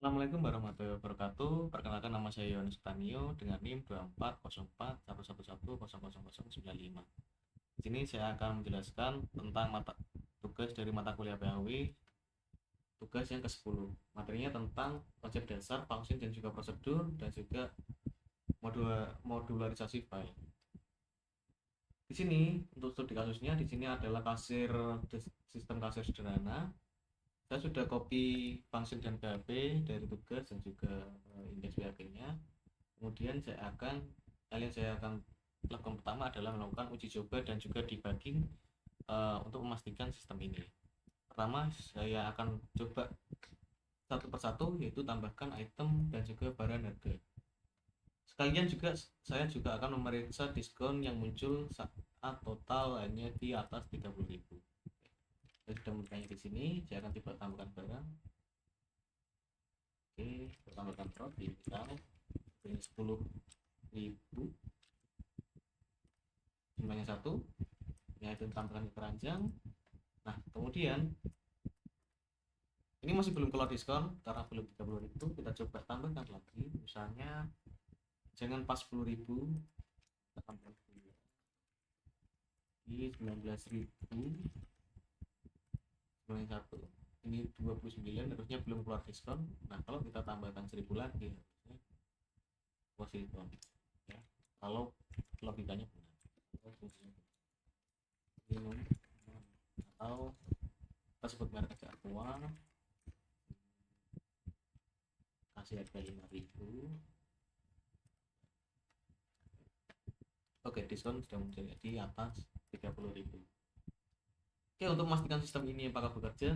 Assalamualaikum warahmatullahi wabarakatuh. Perkenalkan, nama saya Yohanes Tanio dengan NIM 240411100095. Di sini saya akan menjelaskan tentang tugas dari mata kuliah PAW, tugas yang ke-10. Materinya tentang konsep dasar, function dan juga prosedur, dan juga modularisasi file. Di sini untuk studi kasusnya, di sini adalah sistem kasir sederhana. Saya sudah copy function dan PHP dari tugas dan juga indeks PHP-nya. Kemudian saya akan lakukan pertama adalah melakukan uji coba dan juga debugging untuk memastikan sistem ini. Pertama, saya akan coba satu persatu, yaitu tambahkan item dan juga barang harga. Sekalian juga saya juga akan memeriksa diskon yang muncul saat total hanya di atas 30.000. Saya sudah membukanya di sini. Saya akan coba tambahkan barang. Oke, saya tambahkan roti misal 10.000, jumlahnya 1, yaitu tambahkan keranjang. Nah, kemudian ini masih belum keluar diskon karena belum 30.000. Kita coba tambahkan lagi, misalnya jangan pas 10.000, kita tambahkan di 19.000, jumlahnya 1, ini 29, harusnya belum keluar diskon. Nah, kalau kita tambahkan 1.000 lagi, harusnya keluar diskon ya, kalau logikanya benar atau kita sebut merek aja Aqua, kasih harga 5.000. Oke, diskon sudah muncul di atas 30.000. Oke, untuk memastikan sistem ini apakah bekerja,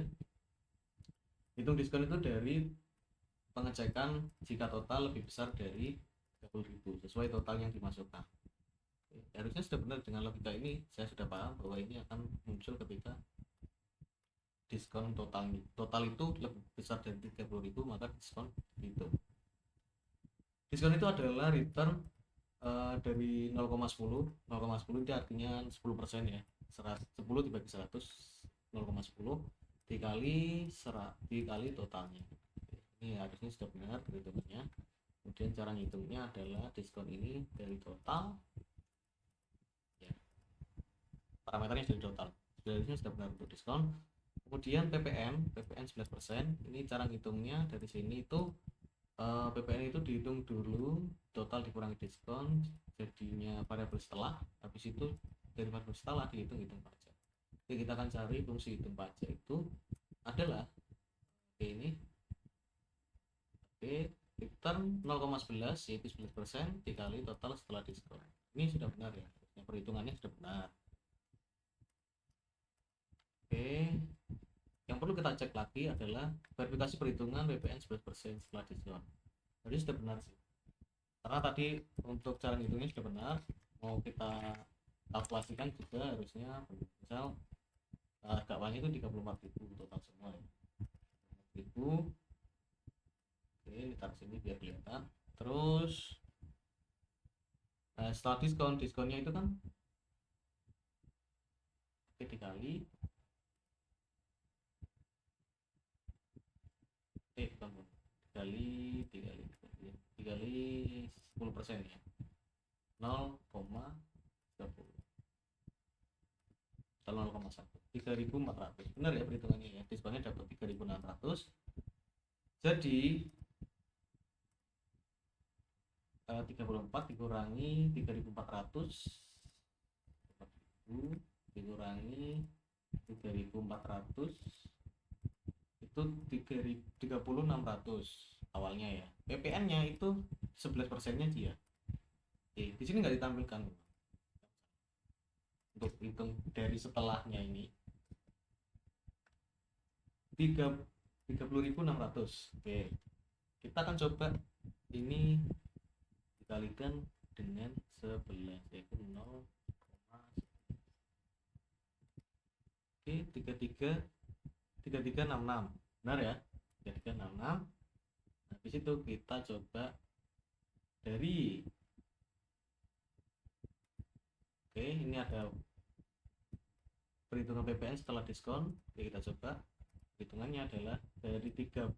hitung diskon itu dari pengecekan jika total lebih besar dari 30.000 sesuai total yang dimasukkan. Harusnya sudah benar. Dengan logika ini saya sudah paham bahwa ini akan muncul ketika diskon total itu lebih besar dari 30.000, maka diskon itu adalah return dari 0,10. 0,10 itu artinya 10% ya. 10 dibagi 100, 0,10 dikali totalnya. Ini harusnya sudah benar perhitungannya. Kemudian cara ngitungnya adalah diskon ini dari total ya, parameternya dari total. Harusnya sudah benar untuk diskon. Kemudian PPN 11%. Ini cara ngitungnya dari sini itu PPN itu dihitung dulu, total dikurangi diskon, jadinya variabel setelah. Habis itu dari variabel setelah dihitung pajak. Jadi kita akan cari fungsi hitung pajak itu adalah ini return 0,11 yaitu 11% dikali total setelah diskon. Ini sudah benar ya, perhitungannya sudah benar. Oke, yang perlu kita cek lagi adalah verifikasi perhitungan PPN 11% setelah diskon. Jadi sudah benar sih, karena tadi untuk cara ngitungnya sudah benar. Mau kita kalkulasikan juga harusnya misal harga awalnya itu 34.000 total semua ya, 34.000. Oke, ditaruh sini biar kelihatan. Terus setelah diskonnya itu kan dikali dikali 10% ya, 0,30 atau 0,1, 3.400. Benar ya perhitungannya ya, diskonnya dapat 3.600. Jadi 34 dikurangi 3.400 dikurangi 3.400 itu 30.600 awalnya ya. PPN-nya itu 11%-nya dia. Oke, di sini nggak ditampilkan untuk hitung dari setelahnya ini 30.600. Oke, kita akan coba ini dikalikan dengan 11 yaitu 0, oke, 3366. Benar ya, 3366. Habis itu kita coba dari ini ada perhitungan PPN setelah diskon. Oke, kita coba. Hitungannya adalah dari 30.600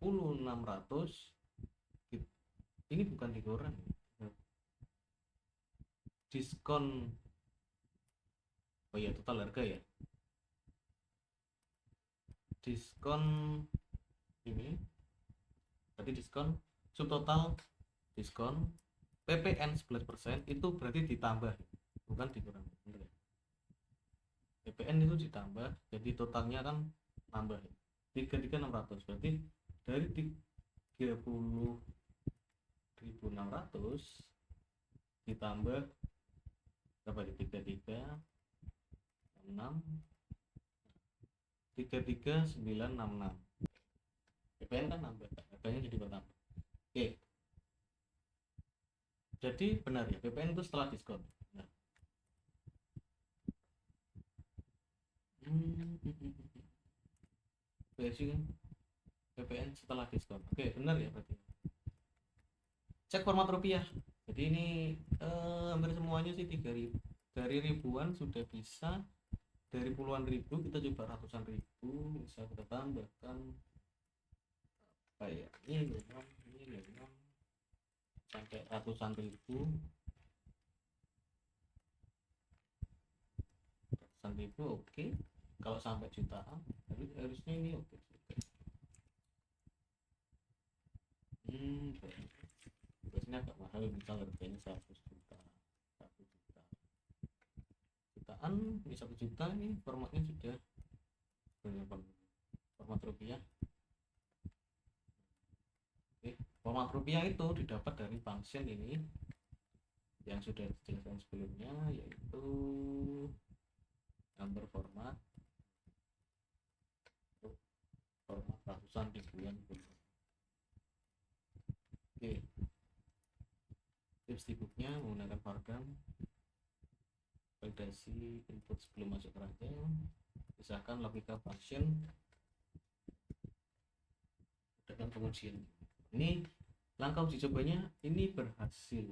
ini bukan dikurang, diskon. Oh iya, total harga ya, diskon ini berarti diskon subtotal, diskon PPN 11% itu berarti ditambah, bukan dikurang, bener ya? PPN itu ditambah, jadi totalnya kan nambah 33.600, berarti dari 30.600 ditambah berapa, di 33.966 PPN kan nambah, harganya jadi bertambah. Oke, jadi benar ya, PPN itu setelah diskon. Nah. Basic PPN setelah diskon. Oke, benar ya berarti. Cek format rupiah. Jadi ini hampir semuanya sih 3.000. Dari ribuan sudah bisa, dari puluhan ribu kita coba ratusan ribu, bisa kita tambahkan kayak ini sampai ratusan ribu, oke. Kalau sampai jutaan harusnya ini oke. Biasanya agak mahal, misal harganya 100 juta, 1 jutaan, ini 1 juta, ini formatnya sudah berapa, format rupiah. Oke, format rupiah itu didapat dari function ini yang sudah dijelaskan sebelumnya, yaitu number format ratusan ribuan. Oke, tips dibuknya menggunakan varchar, validasi input sebelum masuk keranjang, pisahkan logika function dengan pengujian. Ini langkah uji cobanya ini berhasil.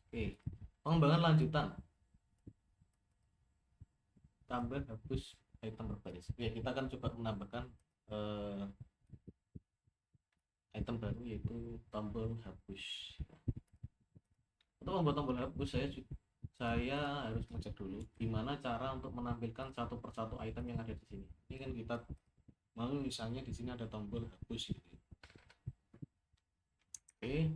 Oke, pengembangan lanjutan, tambah hapus item berbaris. Ya, kita akan coba menambahkan item baru, yaitu tombol hapus. Untuk membuat tombol hapus, saya harus ngecek dulu gimana cara untuk menampilkan satu persatu item yang ada di sini. Ini kan kita mau, misalnya di sini ada tombol hapus gitu. Oke,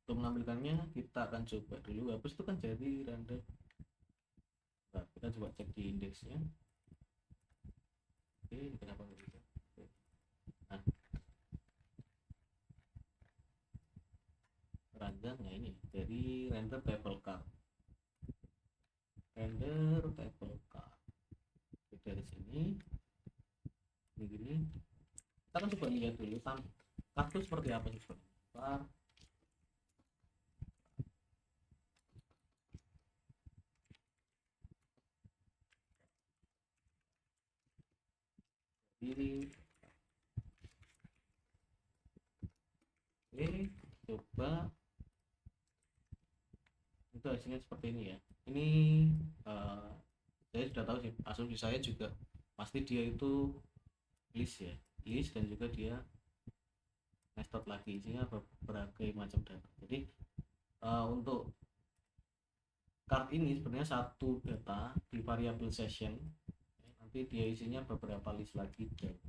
untuk menampilkannya kita akan coba dulu. Hapus itu kan jadi random. Nah, kita coba cek di indeksnya. Oke, kenapa nggak bisa? Nah, keranjangnya ini dari render table card. Dari sini begini, kita kan coba lihat dulu kartu seperti apa sih. Ini coba itu hasilnya seperti ini ya. Ini saya sudah tahu sih, asumsi saya juga pasti dia itu list ya, list, dan juga dia nested lagi, isinya berbagai macam data. Jadi untuk card ini sebenarnya satu data di variable session, nanti dia isinya beberapa list lagi. Oke,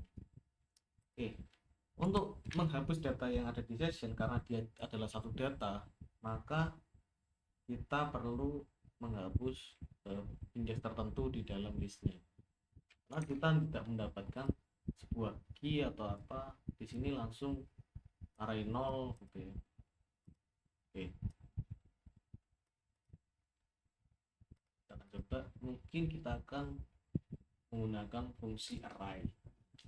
untuk menghapus data yang ada di session karena dia adalah satu data, maka kita perlu menghapus indeks tertentu di dalam listnya. Karena kita tidak mendapatkan sebuah key atau apa di sini, langsung array 0 gitu ya. Oke, kita akan coba, mungkin kita akan menggunakan fungsi array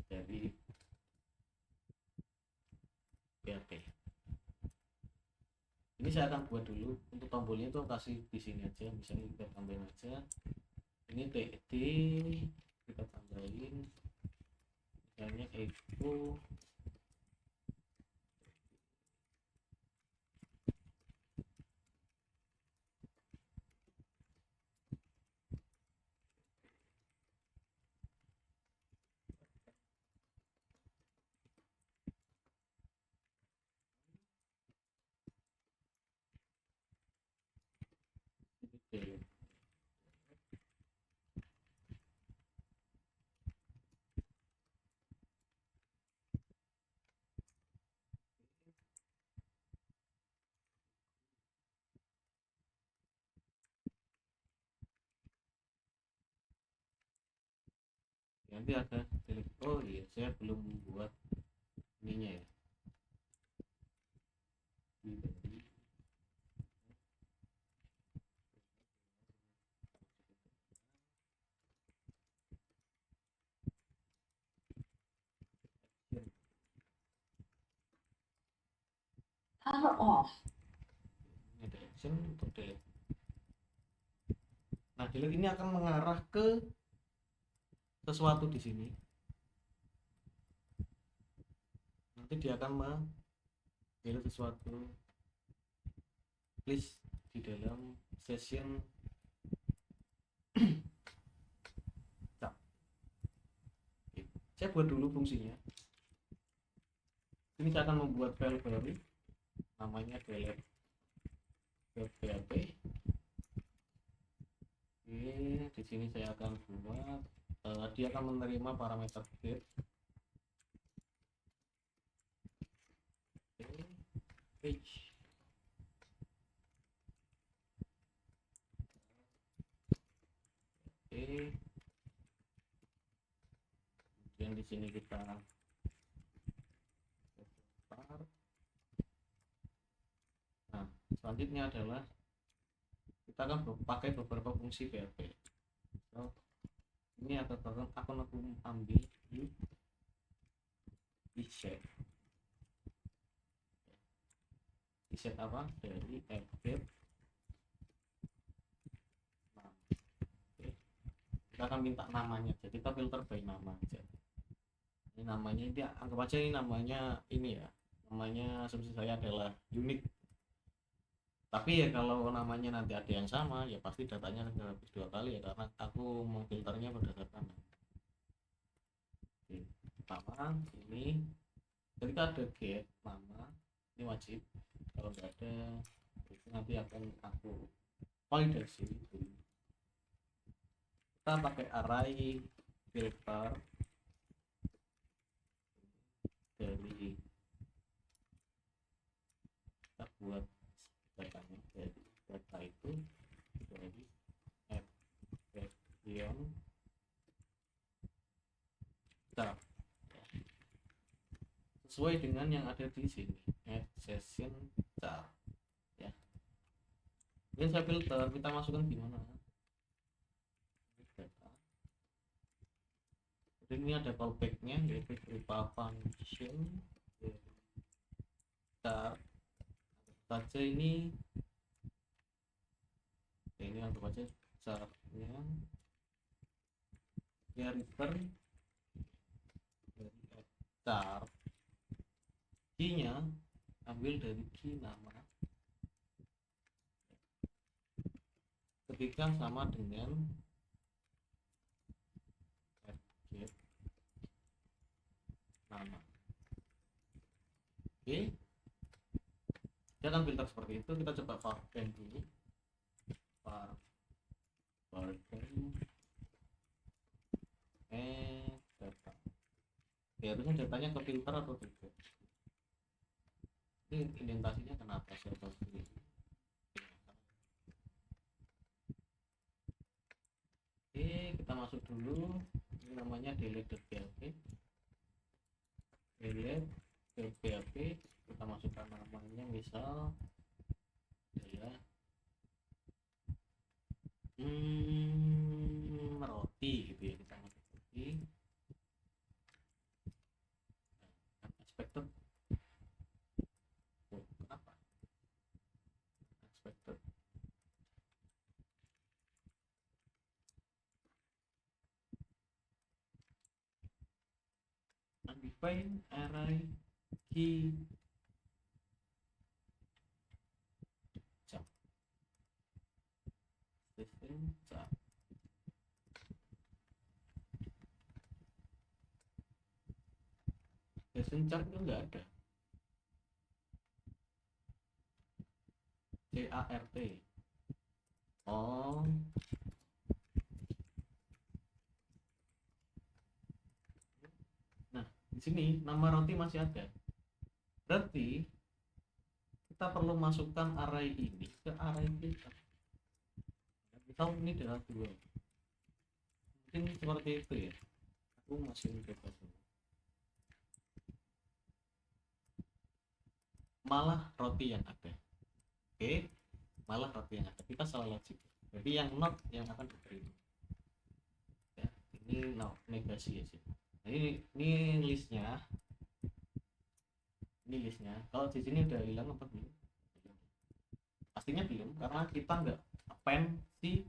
dari PHP. Ini saya akan buat dulu. Untuk tombolnya itu kasih di sini aja, misalnya kita tambahin aja ini TD, kita tambahin misalnya echo nanti ada delete. Oh iya, saya belum buat ininya ya. Power off. Ini ada action untuk delete. Nah, delete ini akan mengarah ke sesuatu di sini. Nanti dia akan mendelete sesuatu. Please di dalam session saya buat dulu fungsinya. Ini saya akan membuat file baru namanya delete.php. Oke, di sini saya akan buat dia akan menerima parameter get. Page. Oke. Kemudian di sini kita nah, selanjutnya adalah kita akan pakai beberapa fungsi PHP. So, ini akan aku ambil di set apa dari update. Nah, oke. Kita akan minta namanya, jadi kita filter by nama aja. Ini namanya, ini anggap aja ini namanya ini ya, namanya asumsi saya adalah unik. Tapi ya kalau namanya nanti ada yang sama ya pasti datanya habis 2 kali ya, karena aku memfilternya berdasarkan nama ini. Ketika ada get nama ini wajib, kalau nggak ada itu nanti akan aku validasi dulu. Kita pakai array filter dari, kita buat datanya dari data itu dari add tab sesuai dengan yang ada di sini, add session tab ya. Kemudian saya filter, kita masukkan di mana data. Jadi ini ada callbacknya yaitu berupa function tab saja ini anggap aja chartnya ya, return dari chart, key-nya ambil dari key nama ketika sama dengan get nama. Oke, dia akan filter seperti itu. Kita coba parken dulu, parken data ya, harusnya datanya ke filter atau tidak. Ini indentasinya kenapa saya tahu sendiri. Oke, kita masuk dulu, ini namanya delete.php. delete.php, kita masukkan namanya misal adalah roti gitu ya, kita masuk roti. Expected, kenapa expected, undefined array key jump system jump. Session chart itu enggak ada, CART. Oh, nah di sini nama roti masih ada, berarti kita perlu masukkan array ini ke array kita. Kita ini adalah 2, mungkin seperti itu ya. Aku masih bebas. Malah roti yang ada. Oke, malah roti yang ada. Kita salah logik. Jadi yang not yang akan diterima. Ya, ini no, negasi ya sih. Nah, ini listnya. Ini listnya. Kalau di sini udah hilang apa belum? Pastinya belum, karena kita nggak append si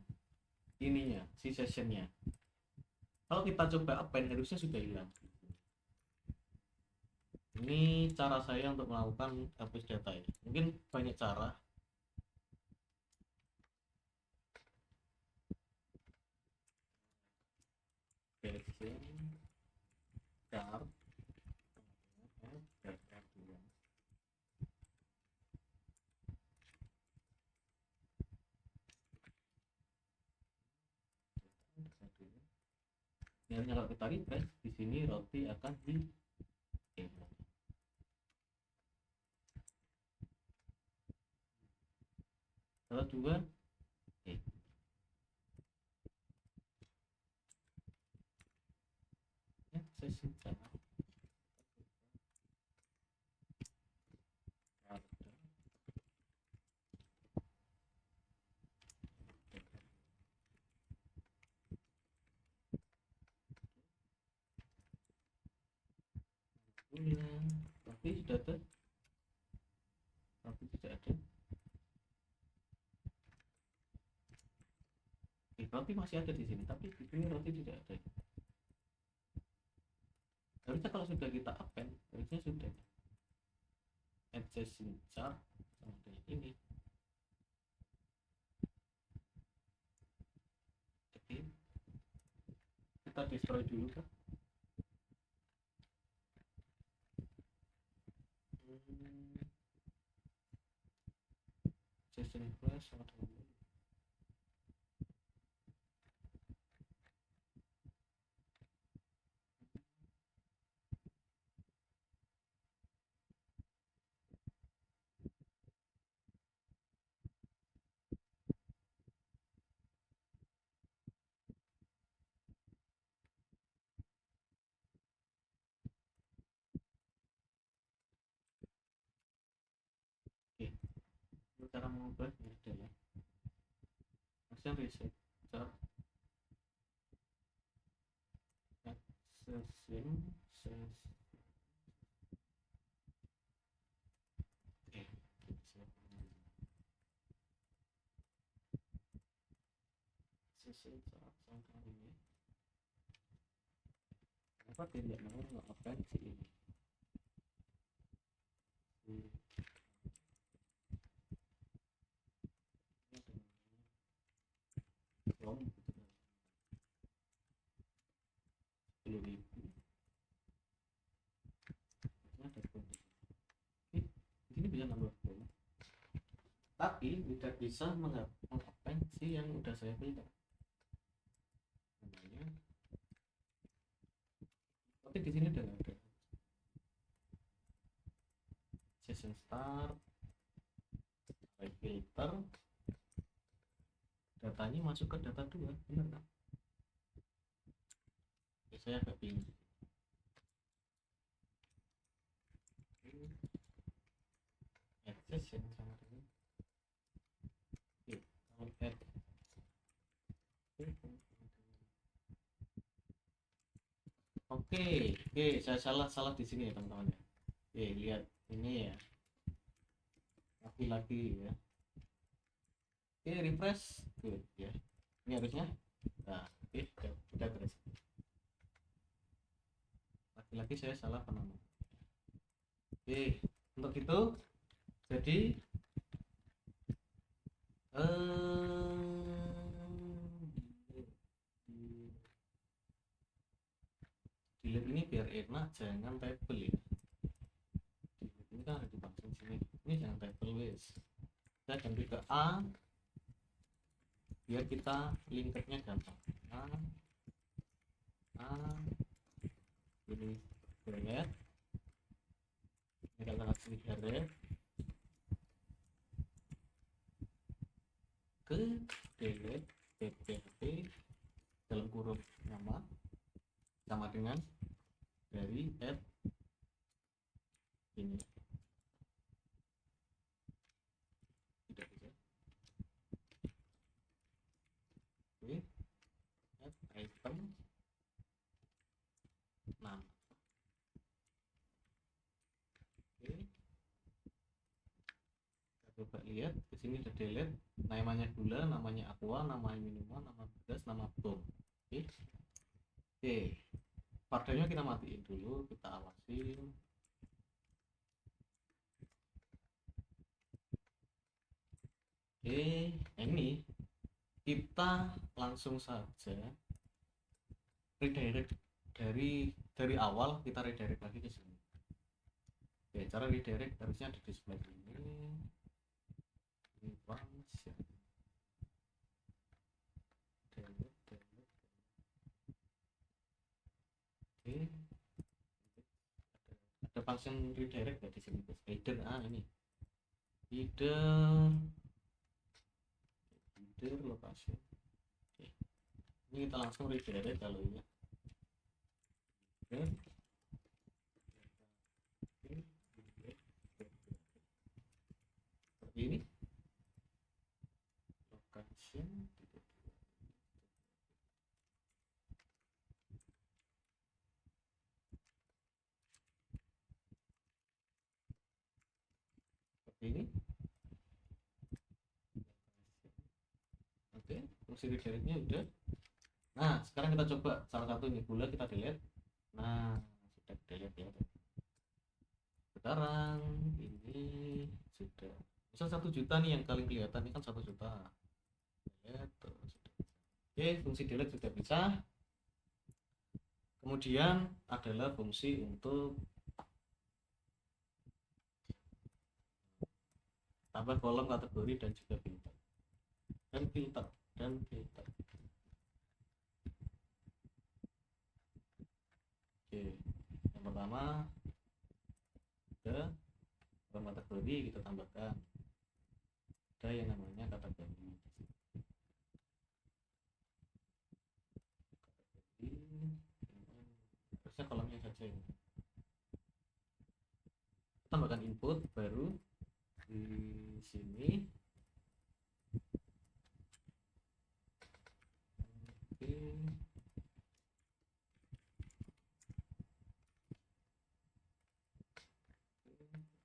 ininya, si sessionnya. Kalau kita coba append harusnya sudah hilang. Ini cara saya untuk melakukan hapus data ya. Mungkin banyak cara. Version chart yang kalau kita refresh di sini roti akan di kalau juga sesi chart tapi sudah ada tapi tidak ada roti masih ada di sini tapi di sini roti tidak ada. Harusnya kalau sudah kita append harusnya sudah adjacent chart sama ini. Jadi kita destroy dulu kan. Session flash sama dulu. Oke, cara mengubahnya adalah action reset chart accessing session chart sama ini. Kenapa tidak mau nge-append si ini? From 10.000 ada kondisi. Di sini bisa nambah from, tapi tidak bisa mengappend si yang udah saya filter. Namanya, tapi di sini udah nggak ada. Session start, filter, datanya masuk ke data 2, benar kan? Ya, saya agak bingung. Session sama dengan kalau add oke, saya salah di sini ya teman-teman ya. Oke, lihat ini ya, laki-laki ya. Oke, refresh good ya. Ini harusnya nah udah beres. Laki-laki saya salah penama. Oke, untuk itu jadi delete ini biar enak, jangan table ya. Delete ini kan ada di function sini, ini jangan table wes. Saya ganti ke A biar kita linknya gampang. Ini bracket, ini kata bracket ke delete PPHP dalam kurung nama sama dengan dari add ini tidak bisa. Oke, add item nama. Oke, kita coba lihat di sini ada delete, namanya gula, namanya aqua, namanya minuman, nama beras, nama bom. Oke, oke, partainya kita matiin dulu, kita awasin. Oke, ini kita langsung saja redirect dari awal, kita redirect lagi ke sini. Oke, cara redirect harusnya di display ini function delete. Oke, ada function redirect ya di sini guys. Header ini header location. Oke, ini kita langsung redirect kalau ya. Oke, seperti ini location seperti ini. Oke, fungsi redirectnya udah. Nah, sekarang kita coba salah satu ini gula kita delete. Nah, sudah delete ya. Sekarang ini sudah misal 1 juta nih yang kalian kelihatan ini kan 1 juta. Delete, oke, fungsi delete sudah bisa. Kemudian adalah fungsi untuk tambah kolom kategori dan juga filter dan filter. Oke, yang pertama ke kolom kategori kita tambahkan ada yang namanya kategori. Harusnya kolomnya saja ini. Tambahkan input baru di sini. Oke,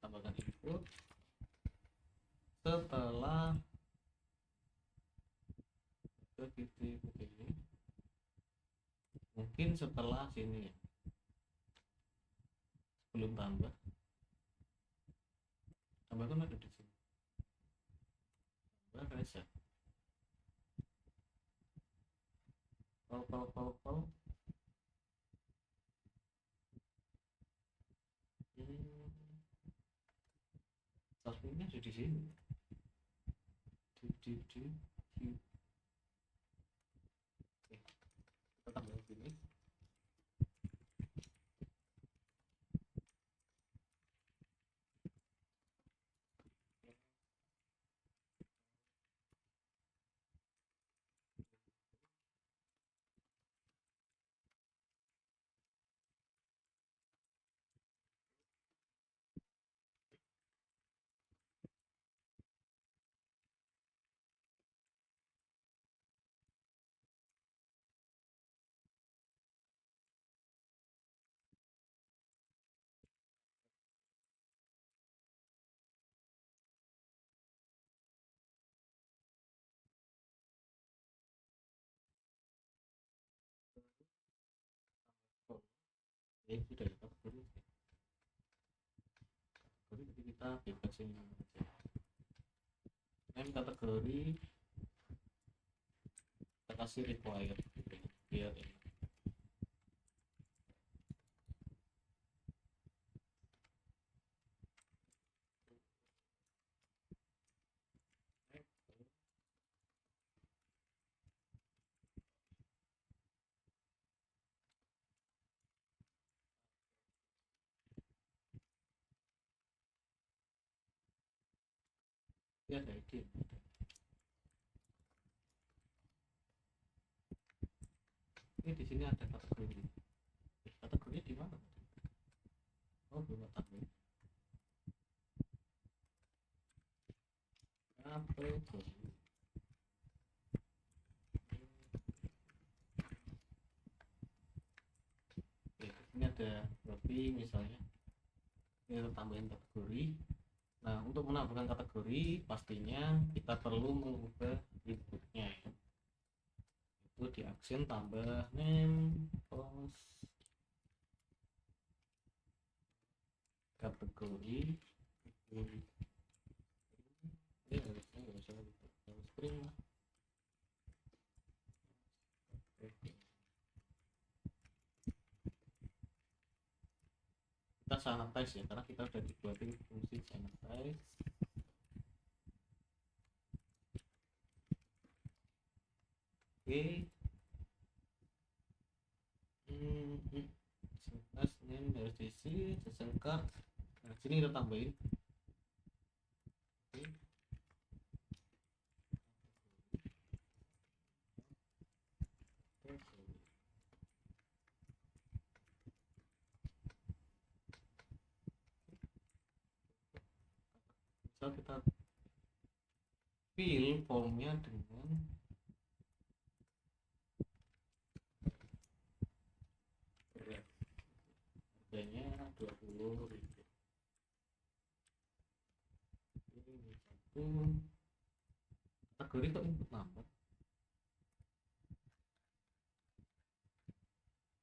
tambahkan input setelah ke titik ini, mungkin setelah sini ya, sebelum tambahkan ada di sini, tambah reset pol. Satunya ada di sini di kita tambah sini. Oh, sudah ya kategori. Jadi kita bebasin aja. Kategori kita kasih required gitu, biar ini. Ada ide. Ini di sini ada kategori. Kategorinya di mana? Oh, belum tambahin kategori. Oke, ini ada berarti misalnya ini kita tambahin kategori. Nah, untuk menambahkan kategori pastinya kita perlu mengubah inputnya ya. Itu di action tambah name post kategori. Ini harusnya nggak usah string lah. Kita sanitize ya, karena kita udah dibuatin fungsi sanitize. Oke. Sanitize name harus diisi sesengkar. Nah, sini kita tambahin. Oke. Misal kita fill formnya dengan berat, harganya 20.000. Ini satu kategori kok input number,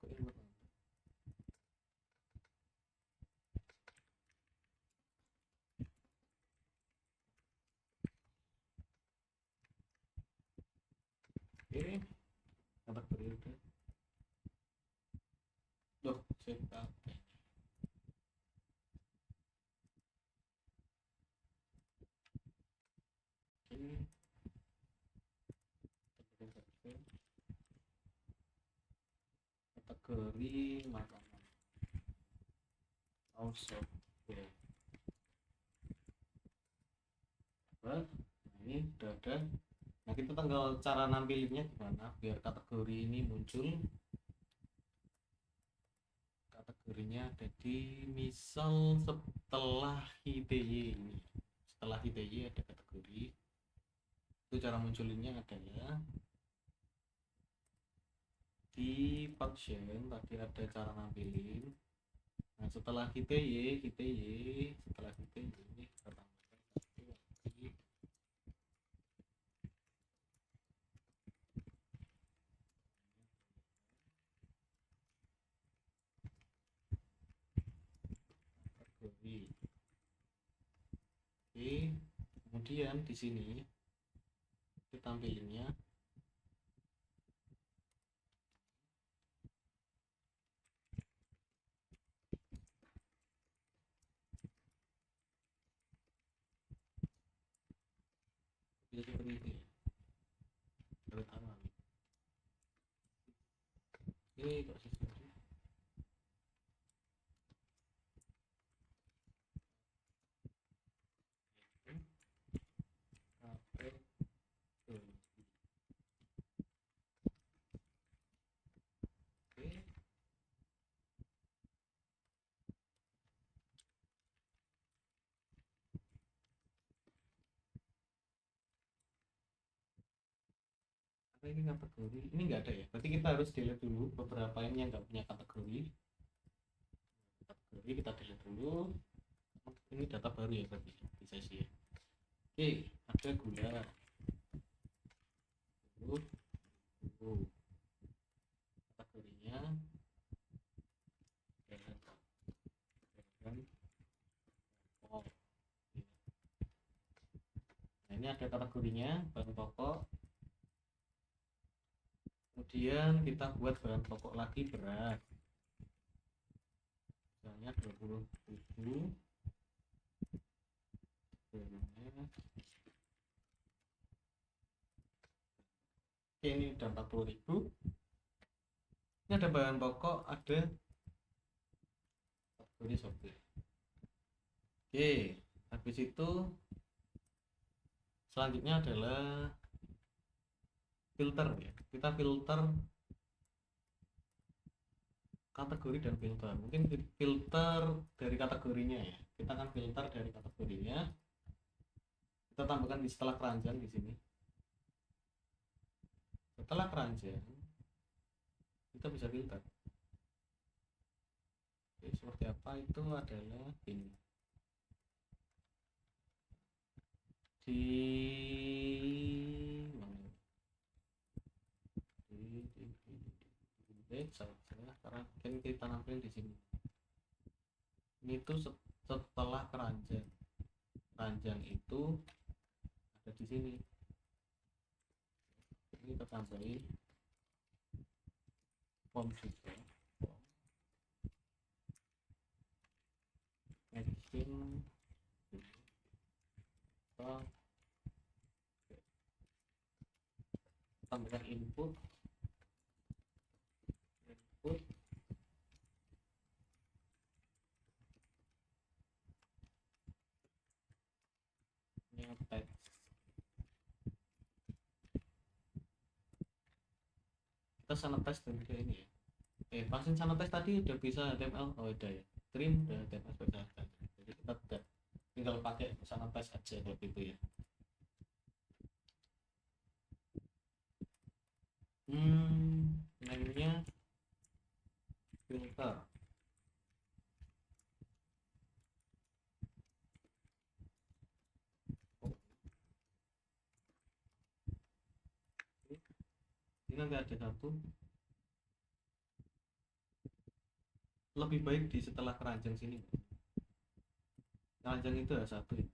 kok input number. Oke, kategori udah. Loh, save kategori. Kategori makanan also ya. Nah, ini udah ada. Nah, kita tinggal cara nampilinnya gimana biar kategori ini muncul. Kategorinya ada di misal setelah ITY ini. Setelah ITY ada kategori. Itu cara munculinnya adalah di function tadi ada cara nampilin. Nah, setelah ITY setelah ITY kita tambahkan satu lagi. Kategori. Oke, kemudian di sini ditampilinnya bisa seperti itu ya, terutama ini kok sistem ini kategori ini enggak ada ya, berarti kita harus delete dulu beberapa ini yang enggak punya kategori. Kategori kita delete dulu, ini data baru ya berarti di sesi ya. Oke, ada gula dulu kategorinya dan pokok. Nah, ini ada kategorinya bahan pokok. Kemudian kita buat bahan pokok lagi berat, misalnya 27. Oke, ini udah 40.000. Ini ada bahan pokok, ada kategori sopir. Oke, habis itu selanjutnya adalah filter ya. Kita filter kategori dan filter. Mungkin filter dari kategorinya ya. Kita akan filter dari kategorinya. Kita tambahkan di setelah keranjang di sini. Setelah keranjang kita bisa filter. Oke, seperti apa itu adalah ini. Di mana? Sekarang kita nampilin di sini. Ini tuh setelah keranjang. Keranjang itu ada di sini. Ini kita tambahin form juga. Action tambahkan input teks. Kita sanitize dan juga ini ya. Function sanitize tadi udah bisa HTML. Oh udah ya, trim udah HTML bisa. Jadi kita tinggal pakai sanitize aja kalau gitu ya. Namanya filter. Ini nanti ada satu, lebih baik di setelah keranjang sini. Keranjang itu ada satu ya.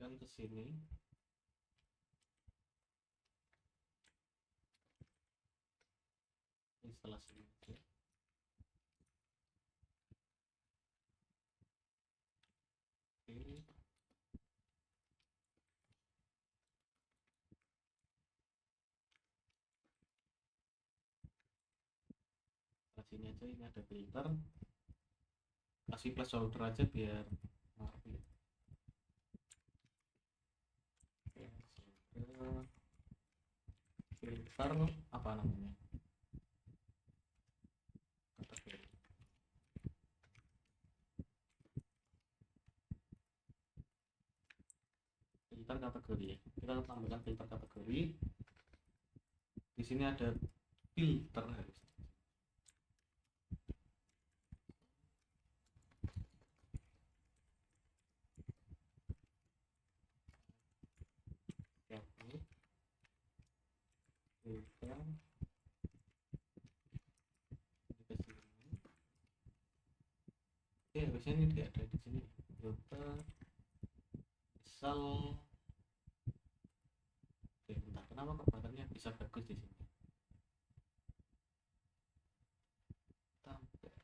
Dan ke sini. Ini setelah sini aja. Oke. Setelah sini aja, ini ada filter. Kasih placeholder aja biar ngerti. Filter apa namanya? Kategori. Filter kategori ya. Kita tambahkan filter kategori. Di sini ada filter harus. Filter. Oke, harusnya ini tidak ada di sini. Filter. Misal, bentar, kenapa kok buttonnya bisa bagus di sini? Tambah.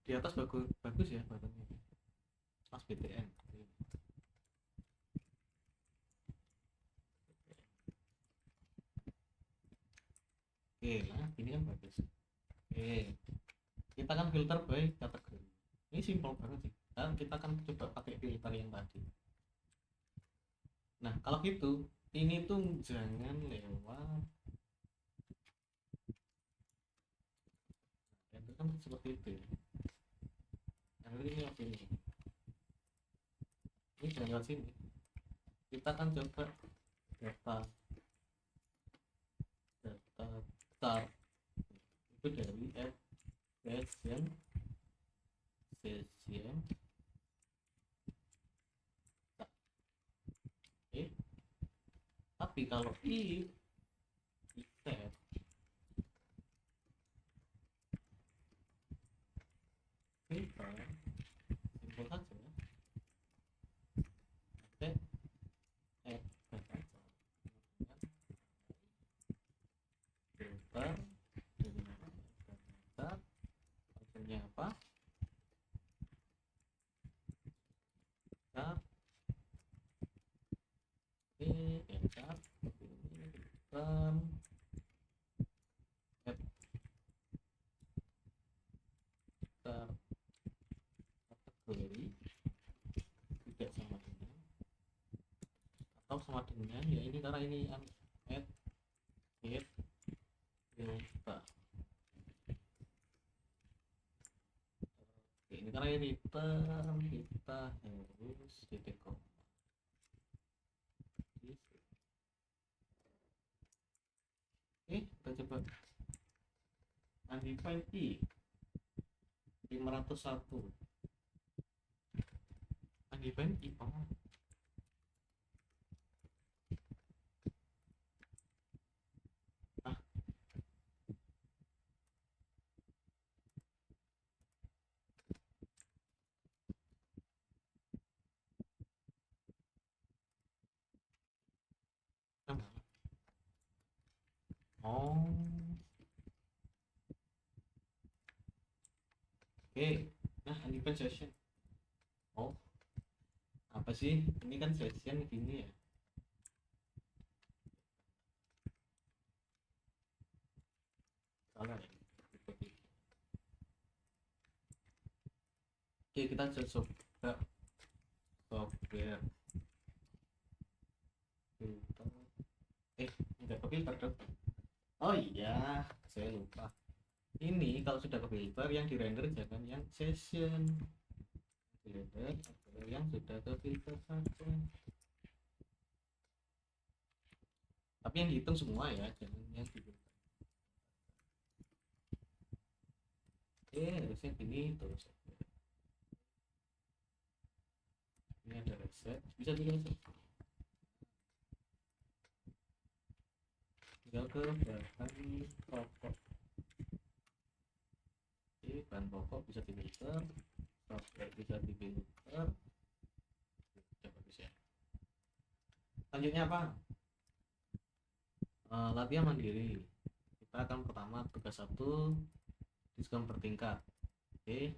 Di atas bagus bagus ya buttonnya. Pas BTN. Oke, nah ini kan bagus. Oke, kita kan filter by kategori. Ini simpel banget sih. Dan kita akan coba pakai filter yang tadi. Nah, kalau gitu, ini tuh jangan lewat. Nah, itu kan seperti itu ya. Nah, ini lewat sini. Ini jangan lewat sini. Kita akan coba data start itu dari add session tapi kalau if set filter simpel saja set add data ini karena ini add filter. Oke, ini karena ini return kita harus titik koma. Oke, kita coba undefined i 501 undefined i oh. Ah. Oh. Oke, nah undefined session. Oh, apa sih? Ini kan session gini ya. Salah ya. Oke, kita coba software filter. Enggak ke filter dong. Oh iya, saya lupa. Ini kalau sudah ke filter yang di render jangan yang session. Render yang sudah ke filter saja. Tapi yang dihitung semua ya, jangan yang di filter. Oke, harusnya gini terus. Ini ada reset, bisa di reset. Tinggal ke bahan pokok. Oke, bahan pokok bisa di filter, software bisa di filter. Coba bisa. Selanjutnya apa? Latihan mandiri. Kita akan pertama tugas 1 diskon bertingkat. Oke.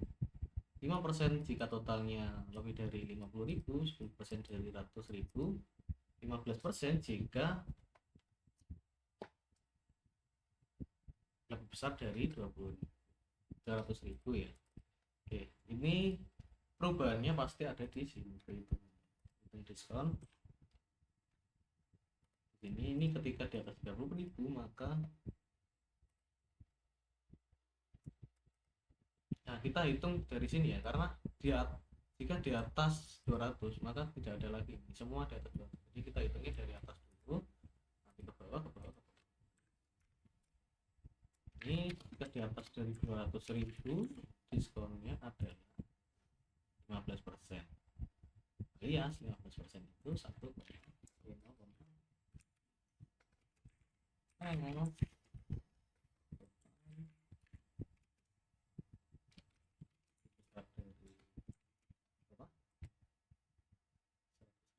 5% jika totalnya lebih dari 50.000, 10% dari 100.000, 15% jika lebih besar dari 200.000 ya. Oke, ini perubahannya pasti ada di sini. Itu diskon. Ini ketika di atas 30.000 maka nah kita hitung dari sini ya, karena jika di atas 200 maka tidak ada lagi, semua di atas 200. Jadi kita hitungnya dari atas dulu, nanti ke bawah. Ini jika di atas dari 200.000 diskonnya adalah 15%. Alias 15% itu 1,5.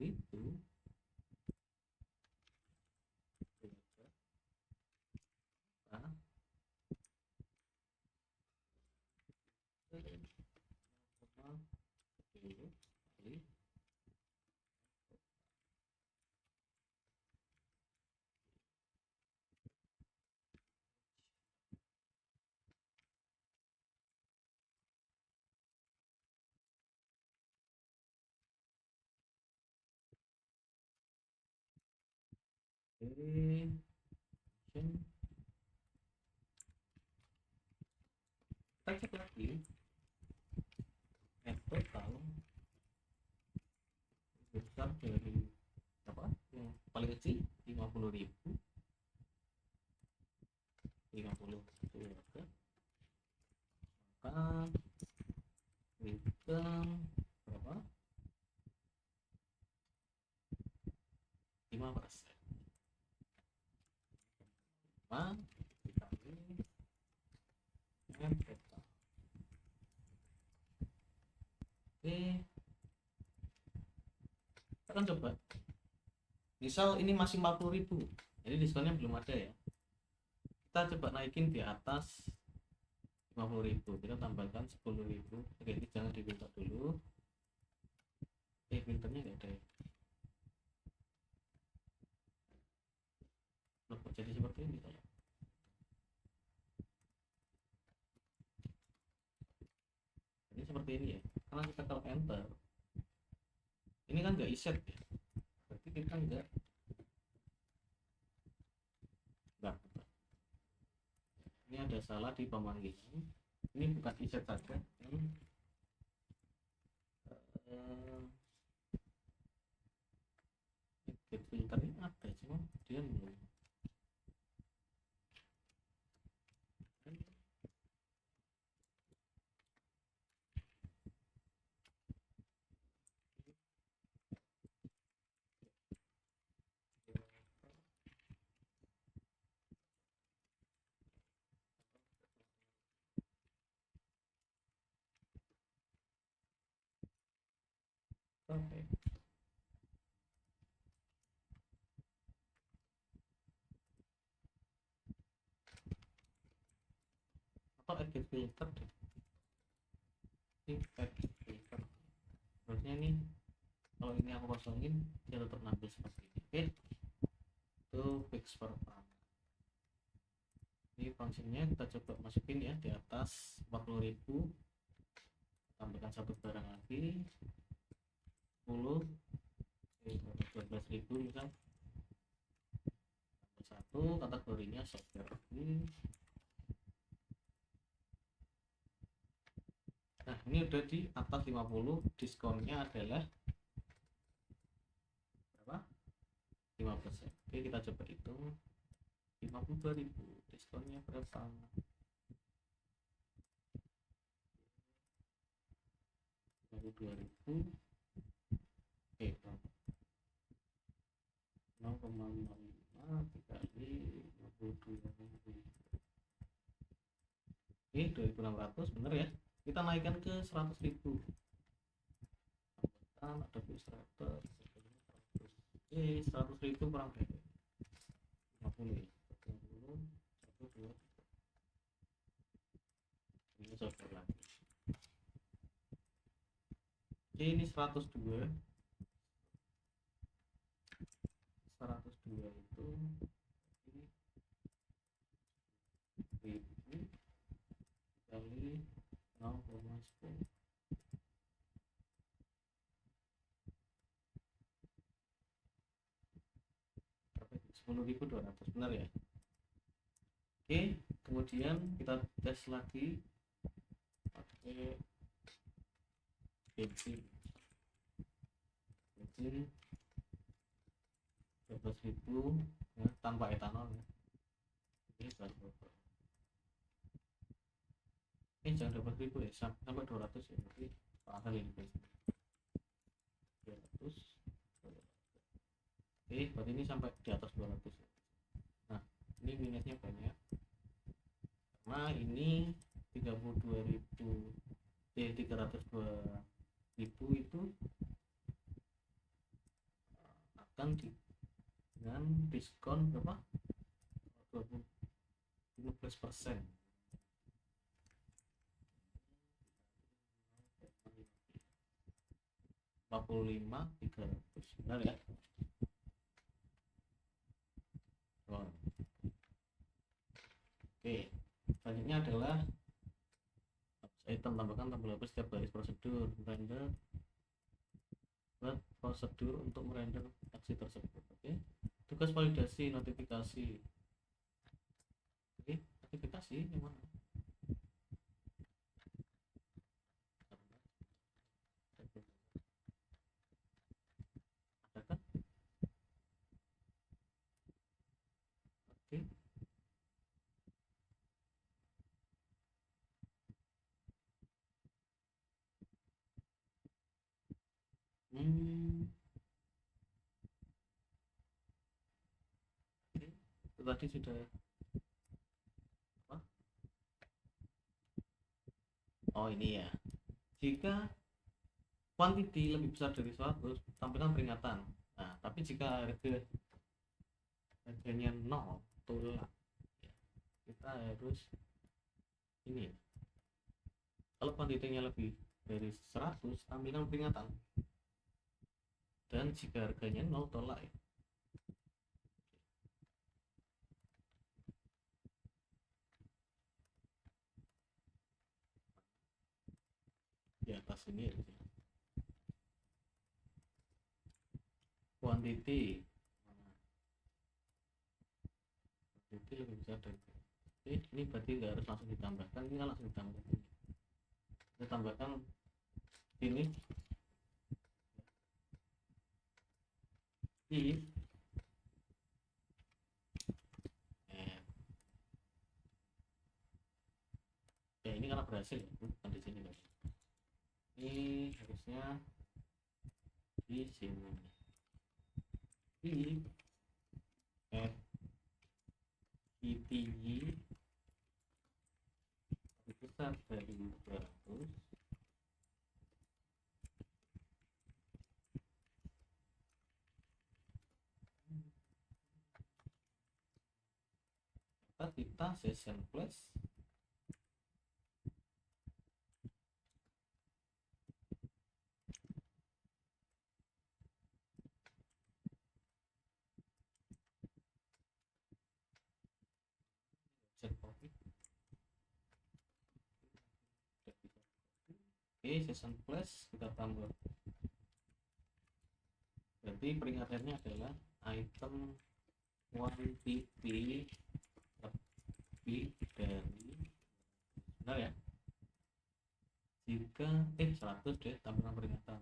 Itu kita cek lagi total besar dari apa yang paling kecil 50.000, 50 keluarga, maka hitung berapa 5%. 5 dikali total. Oke, kita akan coba. Misal ini masih 40.000, jadi diskonnya belum ada ya. Kita coba naikin di atas 50.000, kita tambahkan 10.000. Oke, ini jangan di filter dulu. Filternya nggak ada ya. Loh, kok jadi seperti ini kalau ini seperti ini ya, karena kita kalau enter ini kan nggak iset ya, berarti kita nggak Ini ada salah di pemanggilan. Ini bukan iset saja. Get filter ini ada, cuma dia belum. Oke. Atau edit filter deh. Ini edit filter. Harusnya ini kalau ini aku kosongin dia tetap nampil seperti ini. Oke. Itu fix performance. Ini fungsinya kita coba masukin ya di atas 40.000. Tambahkan satu barang lagi 10 12.000 misal. Satu kategorinya software lagi. Nah ini udah di atas 50, diskonnya adalah berapa? 5%. Oke, kita coba hitung 52.000, diskonnya berapa? 52.000. Oke, 0,05 dikali 52.000. Ini 2.600, bener ya? Kita naikkan ke 100.000. Ada 100. 100.000 kurang berapa? 50 ya. 50, 1, 2, 3. Ini coba lagi. Oke, ini 102. 102 itu ini 1000 kali 0,10. 10.200, benar ya? Oke, kemudian kita tes lagi pakai bensin 12.000 ya, tanpa etanol ya. Ini jangan 12.000 ya, sampai 200 ya, berarti mahal ini bensin 200. Oke, berarti ini sampai di atas 200 ya. Nah ini minusnya banyak karena ini 302.000 itu akan dengan diskon berapa? 15%. 45.300, benar ya? Oh. Oke, selanjutnya adalah item tambahkan tombol hapus setiap baris prosedur render. Buat prosedur untuk merender aksi tersebut. Oke, tugas validasi notifikasi. Oke, notifikasi yang mana? Ada kan? Oke. Oke. Itu tadi sudah apa? Oh ini ya. Jika quantity lebih besar dari 100, tampilkan peringatan. Nah, tapi jika harganya 0, tolak. Kita harus ini. Kalau kuantitinya lebih dari 100, tampilkan peringatan. Dan jika harganya 0, tolak ya. Di atas ini ya. Quantity lebih besar dari Ini berarti nggak harus langsung ditambahkan, ini kan langsung ditambahkan. Kita tambahkan ini if ya ini karena berhasil ya, bukan di sini guys. Ini harusnya di sini. If f tinggi lebih besar dari 200, maka kita session plus session plus kita tambah, berarti peringatannya adalah item 1 pp lebih dari, benar ya, jika 100 deh tambahan peringatan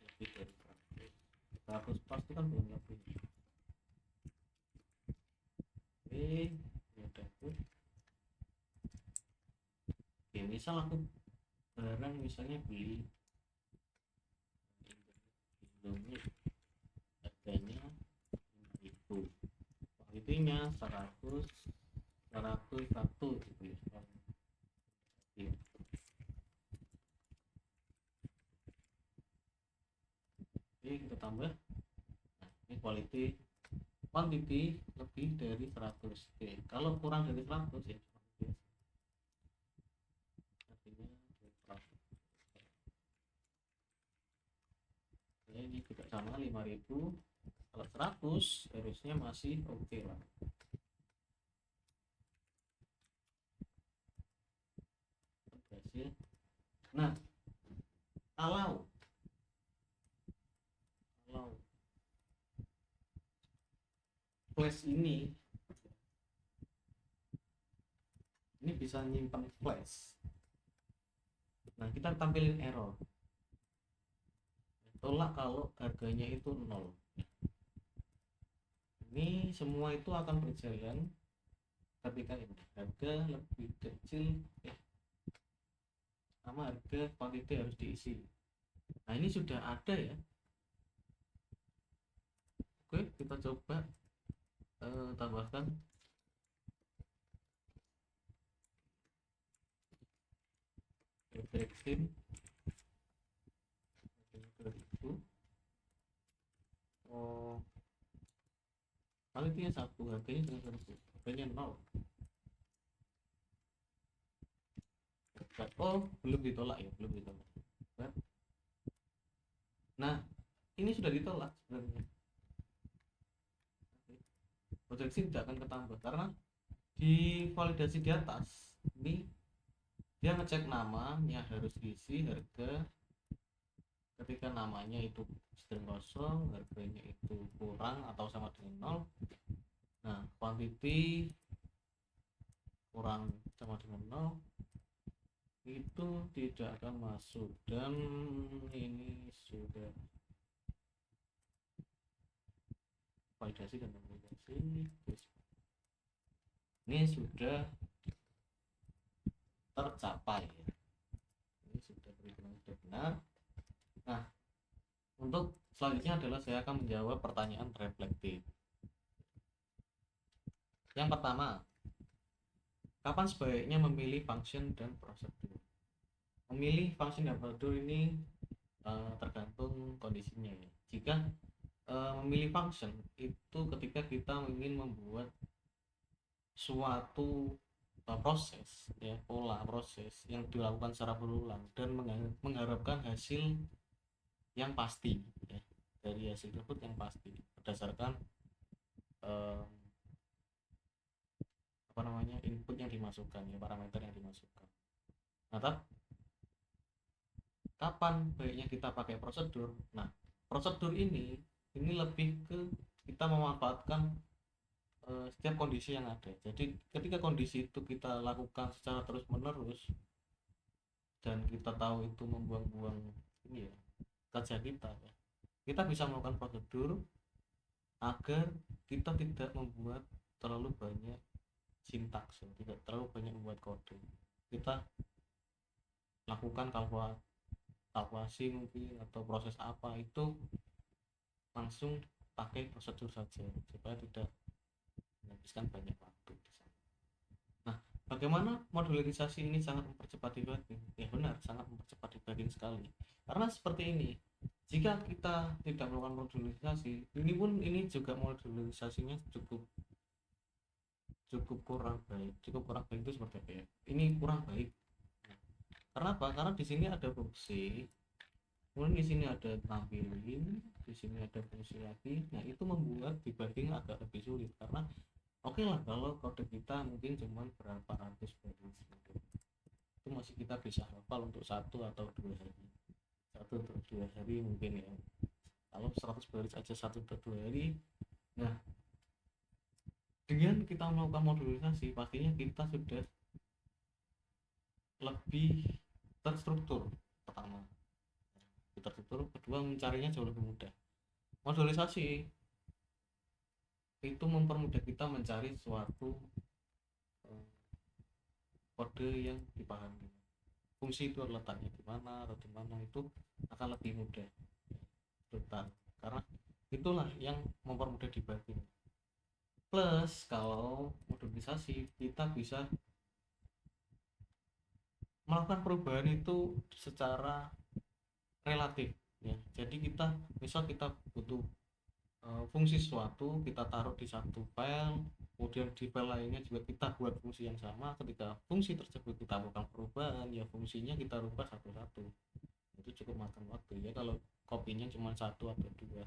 lebih dari 100 pasti kan belum lebih. Oke, udah tuh. Oke, misal aku barang misalnya beli Indomie harganya 5.000, kualitinya 100 101 gitu ya. Oke, kita tambah. Nah, ini quantity lebih dari 100. Oke, kalau kurang dari 100 ya artinya 100. Ya, ini juga sama 5.000. Kalau 100 harusnya masih oke lah. Berhasil. Nah, kalau flash ini bisa nyimpan flash, nah kita tampilin error, tolak kalau harganya itu 0. Ini semua itu akan berjalan ketika ini harga lebih kecil sama harga quantity harus diisi. Nah, ini sudah ada ya. Oke, kita coba tambahkan Exim 2000. Oh, quality-nya 1, harganya 100, harganya 0. Oh, belum ditolak ya, belum ditolak. Nah, ini sudah ditolak sebenarnya. Proyeksi tidak akan ketambah karena di validasi di atas ini dia ngecek namanya harus diisi harga, ketika namanya itu sedang kosong, harganya itu kurang atau sama dengan 0. Nah, quantity kurang sama dengan 0 itu tidak akan masuk, dan ini sudah validasi dan validasi. Ini sudah tercapai ya. Ini sudah benar. Nah, untuk selanjutnya adalah saya akan menjawab pertanyaan reflektif. Yang pertama, kapan sebaiknya memilih function dan prosedur? Memilih function dan prosedur ini tergantung kondisinya ya. Jika memilih function itu ketika kita ingin membuat suatu proses ya, pola proses yang dilakukan secara berulang dan mengharapkan hasil yang pasti ya, dari hasil tersebut yang pasti berdasarkan input yang dimasukkan ya, parameter yang dimasukkan. Nah, kapan baiknya kita pakai prosedur? Nah, prosedur ini lebih ke kita memanfaatkan setiap kondisi yang ada. Jadi ketika kondisi itu kita lakukan secara terus menerus dan kita tahu itu membuang-buang ini ya kerja kita ya, kita bisa melakukan prosedur agar kita tidak membuat terlalu banyak sintaks ya, tidak terlalu banyak membuat kode. Kita lakukan kalkulasi mungkin atau proses apa itu langsung pakai prosedur saja supaya tidak menghabiskan banyak waktu di sana. Nah, bagaimana modularisasi ini sangat mempercepat debugging? Ya benar, sangat mempercepat debugging sekali. Karena seperti ini, jika kita tidak melakukan modularisasi, ini juga modularisasinya cukup cukup kurang baik. Cukup kurang baik itu seperti apa ya? Ini kurang baik. Karena apa? Karena di sini ada fungsi, kemudian di sini ada tampilin, di sini ada fungsi lagi. Nah, itu membuat debugging agak lebih sulit karena oke lah kalau kode kita mungkin cuma berapa ratus baris itu masih kita bisa hafal untuk 1 atau 2 hari, 1 atau 2 hari mungkin ya. Kalau 100 baris aja 1 atau 2 hari. Nah, dengan kita melakukan modularisasi pastinya kita sudah lebih terstruktur. Pertama terstruktur, kedua mencarinya jauh lebih mudah. Modularisasi itu mempermudah kita mencari suatu kode yang dipahami, fungsi itu letaknya di mana atau di mana, itu akan lebih mudah total karena itulah yang mempermudah debugging. Plus kalau modularisasi kita bisa melakukan perubahan itu secara relatif ya. Jadi kita misal kita butuh fungsi sesuatu, kita taruh di satu file, kemudian di file lainnya juga kita buat fungsi yang sama. Ketika fungsi tersebut kita lakukan perubahan ya, fungsinya kita rubah satu-satu, itu cukup makan waktu ya. Kalau kopinya cuma 1 atau 2,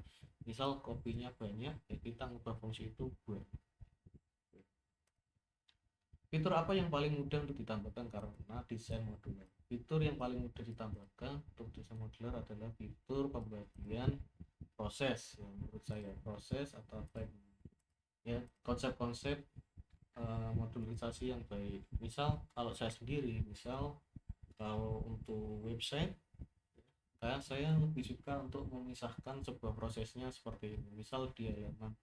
misal kopinya banyak ya kita ngubah fungsi itu buat. Fitur apa yang paling mudah untuk ditambahkan karena desain modular? Fitur yang paling mudah ditambahkan untuk desain modular adalah fitur pembagian proses ya, menurut saya proses atau apa ya, konsep-konsep modularisasi yang baik. Misal kalau saya sendiri, misal kalau untuk website saya lebih suka untuk memisahkan sebuah prosesnya seperti ini. Misal di halaman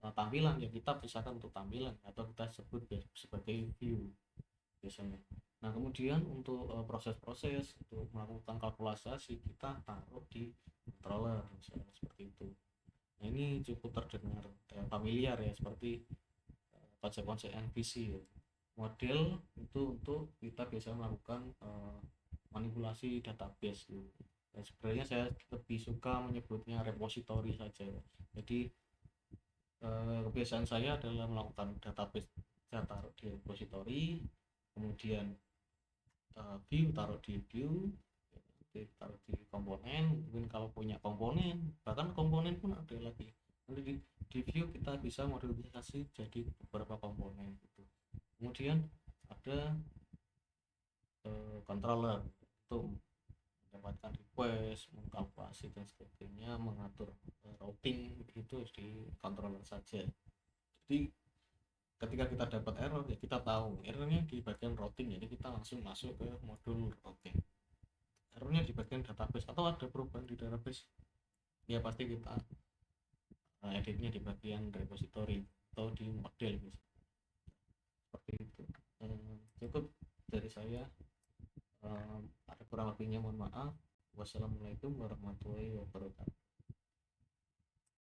tampilan ya kita pisahkan untuk tampilan atau kita sebut sebagai view biasanya. Nah, kemudian untuk proses-proses untuk melakukan kalkulasi kita taruh di controller misalnya seperti itu. Nah, ini cukup terdengar familiar ya, seperti konsep-konsep MVC ya. Model itu untuk kita biasa melakukan manipulasi database gitu. Dan sebenarnya saya lebih suka menyebutnya repository saja. Jadi kebiasaan saya adalah melakukan database, saya taruh di repository, kemudian view taruh di view, taruh di komponen. Mungkin kalau punya komponen, bahkan komponen pun ada lagi, nanti di view kita bisa modifikasi jadi beberapa komponen gitu. Kemudian ada controller untuk mendapatkan request, mengkalkulasi dan sebagainya, mengatur routing itu di controller saja. Jadi ketika kita dapat error ya kita tahu errornya di bagian routing, jadi kita langsung masuk ke modul routing. Errornya di bagian database atau ada perubahan di database ya pasti kita editnya di bagian repository atau di model gitu. Seperti itu. Cukup dari saya. Ada kurang lebihnya mohon maaf. Wassalamualaikum warahmatullahi wabarakatuh.